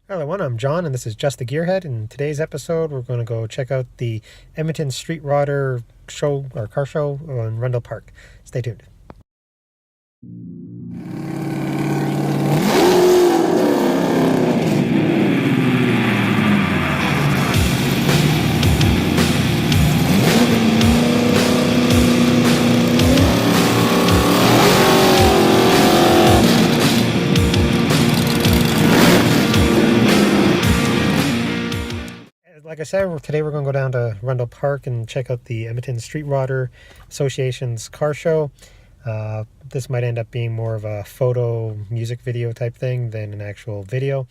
Hello, everyone. I'm John, and this is Just the Gearhead. In today's episode, we're going to go check out the Edmonton Street Rodder show or car show in Rundle Park. Stay tuned. Like I said, today we're going to go down to Rundle Park and check out the Edmonton Street Rodder Association's car show. This might end up being more of a photo music video type thing than an actual video.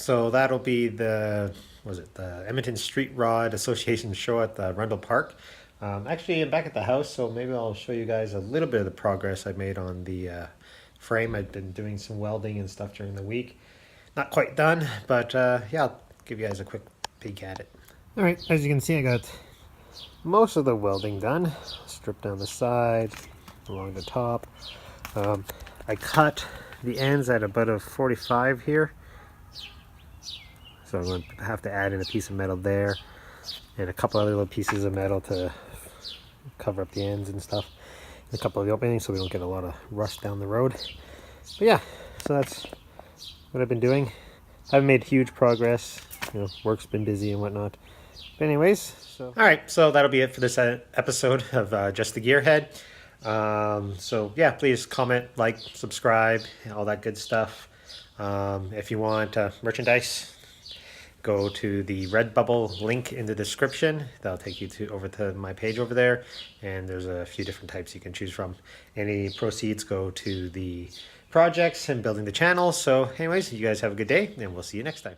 so that'll be the Edmonton Street Rod Association show at the Rundle Park. Actually, I'm back at the house, so maybe I'll show you guys a little bit of the progress I made on the frame. I've been doing some welding and stuff during the week. Not quite done, but yeah, I'll give you guys a quick peek at it. All right, as you can see, I got most of the welding done. Stripped down the side, along the top. I cut the ends at about a 45 here. So I'm going to have to add in a piece of metal there and a couple other little pieces of metal to cover up the ends and stuff. And a couple of the openings so we don't get a lot of rust down the road. But yeah, so that's what I've been doing. I haven't made huge progress. You know, work's been busy and whatnot. But anyways, so all right, so that'll be it for this episode of Just the Gearhead. So yeah, please comment, like, subscribe, all that good stuff. If you want merchandise, go to the Redbubble link in the description. That'll take you over to my page over there, and there's a few different types you can choose from. Any proceeds go to the projects and building the channel. So anyways, you guys have a good day, and we'll see you next time.